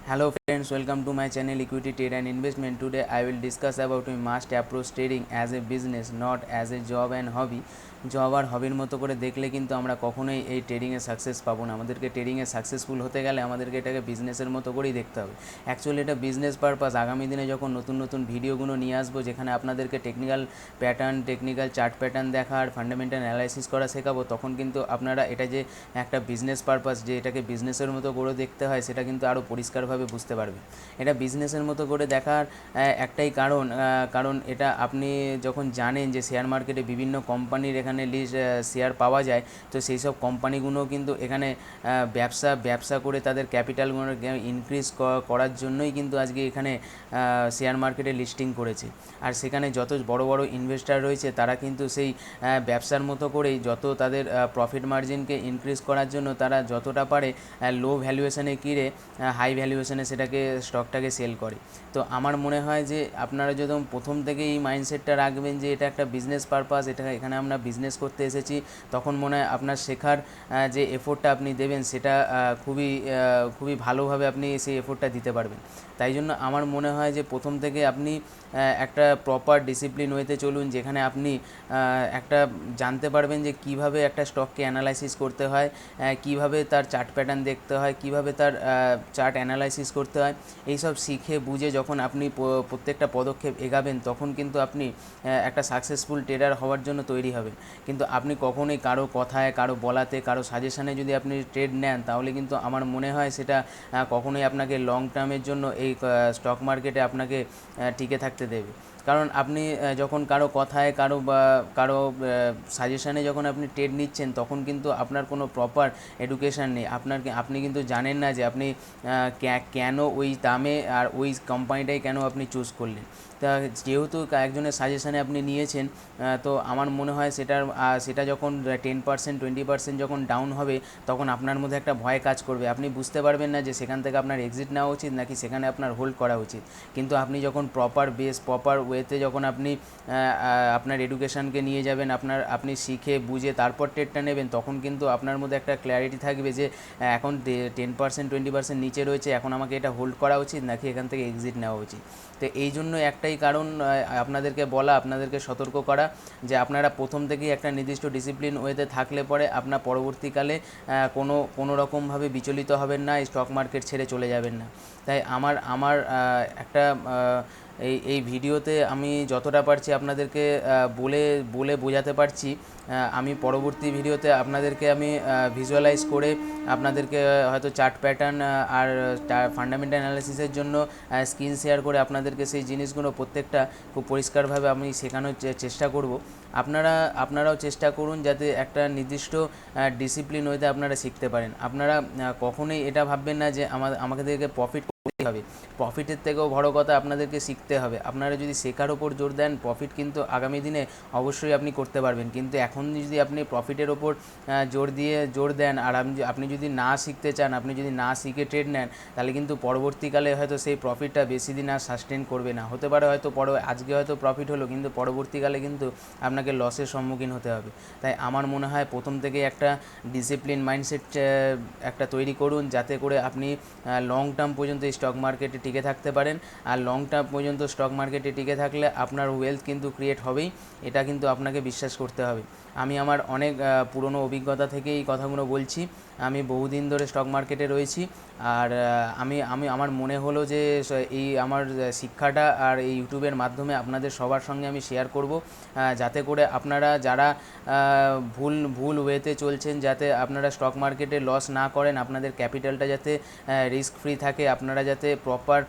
Hello friends, welcome to my channel Equity Trade and Investment. Today I will discuss about we must approach trading as a business, not as a job and hobby. Job আর হবির মতো করে দেখলে কিন্তু আমরা কখনোই এই ট্রেডিংয়ে success পাবো না। আমাদেরকে ট্রেডিংয়ে সাকসেসফুল হতে গেলে আমাদেরকে এটাকে বিজনেসের মতো করেই দেখতে হবে। অ্যাকচুয়ালি এটা বিজনেস পারপাস। আগামী দিনে যখন নতুন নতুন ভিডিওগুলো নিয়ে আসবো, যেখানে আপনাদেরকে technical pattern, technical chart pattern দেখার, ফান্ডামেন্টাল অ্যানালাইসিস করা শেখাবো, তখন কিন্তু আপনারা এটা যে একটা বিজনেস পারপাস, যে এটাকে বিজনেসের মতো করে দেখতে হয়, সেটা কিন্তু আরও পরিষ্কারভাবে বুঝতে পারবে। এটা বিজনেসের মতো করে দেখার একটাই কারণ এটা আপনি যখন জানেন যে শেয়ার মার্কেটে বিভিন্ন কোম্পানির এখানে লিস্ট শেয়ার পাওয়া যায়, তো সেই সব কোম্পানিগুলো কিন্তু এখানে ব্যবসা করে তাদের ক্যাপিটালগুলো ইনক্রিজ করার জন্যই কিন্তু আজকে এখানে শেয়ার মার্কেটে লিস্টিং করেছে। আর সেখানে যত বড় বড় ইনভেস্টার রয়েছে, তারা কিন্তু সেই ব্যবসার মতো করেই যত তাদের প্রফিট মার্জিনকে ইনক্রিজ করার জন্য তারা যতটা পারে লো ভ্যালুয়েশনে কিনে হাই ভ্যালুয়েশনে সেটাকে স্টকটাকে সেল করে। তো আমার মনে হয় যে আপনারা যখন প্রথম থেকে এই মাইন্ডসেটটা রাখবেন যে এটা একটা বিজনেস পারপাস, এখানে আমরা বিজনেস করতে এসেছি, তখন মনে হয় আপনার শেখার যে এফোর্টটা আপনি দেবেন সেটা খুবই ভালোভাবে আপনি সেই এফোর্টটা দিতে পারবেন। তাই জন্য আমার মনে হয় যে প্রথম থেকে আপনি একটা প্রপার ডিসিপ্লিন ওয়েতে চলুন, যেখানে আপনি একটা জানতে পারবেন যে কিভাবে একটা স্টককে অ্যানালাইসিস করতে হয়, কিভাবে তার চার্ট প্যাটার্ন দেখতে হয়, কিভাবে তার চার্ট অ্যানালাইসিস করতে হয়। এইসব শিখে বুঝে যখন আপনি প্রত্যেকটা পদক্ষেপ এগাবেন, তখন কিন্তু আপনি একটা সাকসেসফুল ট্রেডার হওয়ার জন্য তৈরি হবেন। কিন্তু আপনি কখনোই কারো কথায়, কারো বলাতে, কারো সাজেশানে যদি আপনি ট্রেড নেন, তাহলে কিন্তু আমার মনে হয় সেটা কখনোই আপনাকে লং টার্মের জন্য এই স্টক মার্কেটে আপনাকে টিকে থাকতে দেবে। কারণ আপনি যখন কারো কথায়, কারো সাজেশানে যখন আপনি ট্রেড নিচ্ছেন, তখন কিন্তু আপনার কোনো প্রপার এডুকেশান নেই। আপনি কিন্তু জানেন না যে আপনি কেন ওই দামে আর ওই কোম্পানিটাই কেন আপনি চুজ করলেন। তা যেহেতু একজনের সাজেশানে আপনি নিয়েছেন, তো আমার মনে হয় সেটা যখন 10% 20% যখন ডাউন হবে, তখন আপনার মধ্যে একটা ভয় কাজ করবে। আপনি বুঝতে পারবেন না যে সেখান থেকে আপনার এক্সিট নেওয়া উচিত নাকি সেখানে আপনার হোল্ড করা উচিত। কিন্তু আপনি যখন প্রপার ওয়েতে যখন আপনি আপনার এডুকেশানকে নিয়ে যাবেন, আপনি শিখে বুঝে তারপর ট্রেডটা নেবেন, তখন কিন্তু আপনার মধ্যে একটা ক্ল্যারিটি থাকবে যে এখন 10% 20% নিচে রয়েছে, এখন আমাকে এটা হোল্ড করা উচিত নাকি এখান থেকে এক্সিট নেওয়া উচিত। তো এই জন্য একটাই কারণ আপনাদেরকে বলা, আপনাদেরকে সতর্ক করা, যে আপনারা প্রথম থেকেই একটা নির্দিষ্ট ডিসিপ্লিন ওয়েতে থাকলে পরে আপনার পরবর্তীকালে কোনো রকমভাবে বিচলিত হবেন না, স্টক মার্কেট ছেড়ে চলে যাবেন না। তাই আমার একটা এই ভিডিওতে আমি যতটা পারছি আপনাদেরকে বলে বলে বোঝাতে পারছি। আমি পরবর্তী ভিডিওতে আপনাদেরকে আমি ভিজুয়ালাইজ করে আপনাদেরকে হয়তো চার্ট প্যাটার্ন আর ফান্ডামেন্টাল অ্যানালিসিসের জন্য স্ক্রিন শেয়ার করে আপনাদেরকে সেই জিনিসগুলো প্রত্যেকটা খুব পরিষ্কারভাবে আমি শেখানোর চেষ্টা করব। আপনারাও চেষ্টা করুন যাতে একটা নির্দিষ্ট ডিসিপ্লিন ওয়েতে আপনারা শিখতে পারেন। আপনারা কখনোই এটা ভাববেন না যে আমাদেরকে প্রফিট করতে হবে। প্রফিটের থেকেও বড় কথা আপনাদেরকে শিখতে হবে। আপনারা যদি শেখার ওপর জোর দেন, প্রফিট কিন্তু আগামী দিনে অবশ্যই আপনি করতে পারবেন। কিন্তু এখন যদি আপনি প্রফিটের ওপর জোর দেন, আর আপনি যদি না শিখতে চান, আপনি যদি না শিখে ট্রেড নেন, তাহলে কিন্তু পরবর্তীকালে হয়তো সেই প্রফিটটা বেশি দিন আর সাস্টেন করবে না। হতে পারে হয়তো আজকে হয়তো প্রফিট হলো, কিন্তু পরবর্তীকালে কিন্তু আপনাকে লসের সম্মুখীন হতে হবে। তাই আমার মনে হয় প্রথম থেকে একটা ডিসিপ্লিন মাইন্ডসেট একটা তৈরি করুন, যাতে করে আপনি লং টার্ম পর্যন্ত স্টক মার্কেটে টিকে থাকতে পারেন। আর লং টার্ম পর্যন্ত স্টক মার্কেটে টিকে থাকলে আপনার ওয়েলথ কিন্তু ক্রিয়েট হবেই, এটা কিন্তু আপনাকে বিশ্বাস করতে হবে। আমি আমার অনেক পুরনো অভিজ্ঞতা থেকে এই কথাগুলো বলছি। আমি বহুদিন ধরে স্টক মার্কেটে রয়েছি, আর আমার মনে হলো যে এই আমার শিক্ষাটা আর এই ইউটিউবের মাধ্যমে আপনাদের সবার সঙ্গে আমি শেয়ার করব, যাতে করে আপনারা যারা ভুল ওয়েতে চলছেন, যাতে আপনারা স্টক মার্কেটে লস না করেন, আপনাদের ক্যাপিটালটা যাতে রিস্ক ফ্রি থাকে, আপনারা যাতে প্রপার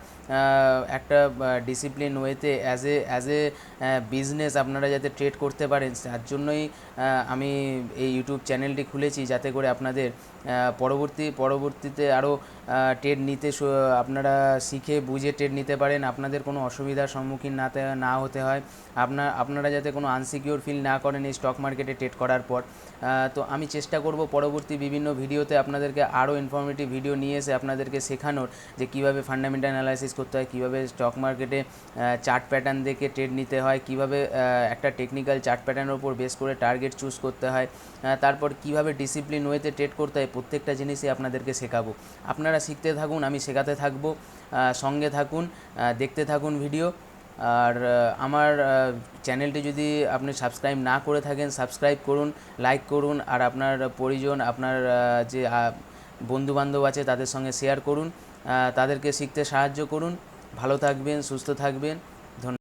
একটা ডিসিপ্লিন ওয়েতে অ্যাজ এ বিজনেস আপনারা যাতে ট্রেড করতে পারেন, তার জন্যই আমি এই ইউটিউব চ্যানেলটি খুলেছি, যাতে করে আপনাদের পরবর্তীতে আরও ট্রেড নিতে আপনারা শিখে বুঝে ট্রেড নিতে পারেন, আপনাদের কোনো অসুবিধার সম্মুখীন না হতে হয়, আপনারা যাতে কোনো আনসিকিউর ফিল না করেন এই স্টক মার্কেটে ট্রেড করার পর। তো আমি চেষ্টা করব পরবর্তী বিভিন্ন ভিডিওতে আপনাদেরকে আরও ইনফরমেটিভ ভিডিও নিয়ে এসে আপনাদেরকে শেখানোর যে কীভাবে ফান্ডামেন্টাল অ্যানালাইসিস করতে হয়, কীভাবে স্টক মার্কেটে চার্ট প্যাটার্ন দেখে ট্রেড নিতে হয়, কীভাবে একটা টেকনিক্যাল চার্ট প্যাটার্নের উপর বেস করে টার্গেট চুজ করতে হয়, তারপর কীভাবে ডিসিপ্লিন ওয়েতে ট্রেড করতে হয়, প্রত্যেকটা জিনিসই আপনাদেরকে শেখাবো। আপনারা শিখতে থাকুন, আমি শেখাতে থাকবো, সঙ্গে থাকুন, দেখতে থাকুন ভিডিও। আর আমার চ্যানেলটি যদি আপনি সাবস্ক্রাইব না করে থাকেন, সাবস্ক্রাইব করুন, লাইক করুন, আর আপনার পরিজন, আপনার যে বন্ধুবান্ধব আছে তাদের সঙ্গে শেয়ার করুন, তাদেরকে শিখতে সাহায্য করুন। ভালো থাকবেন, সুস্থ থাকবেন। ধন্যবাদ।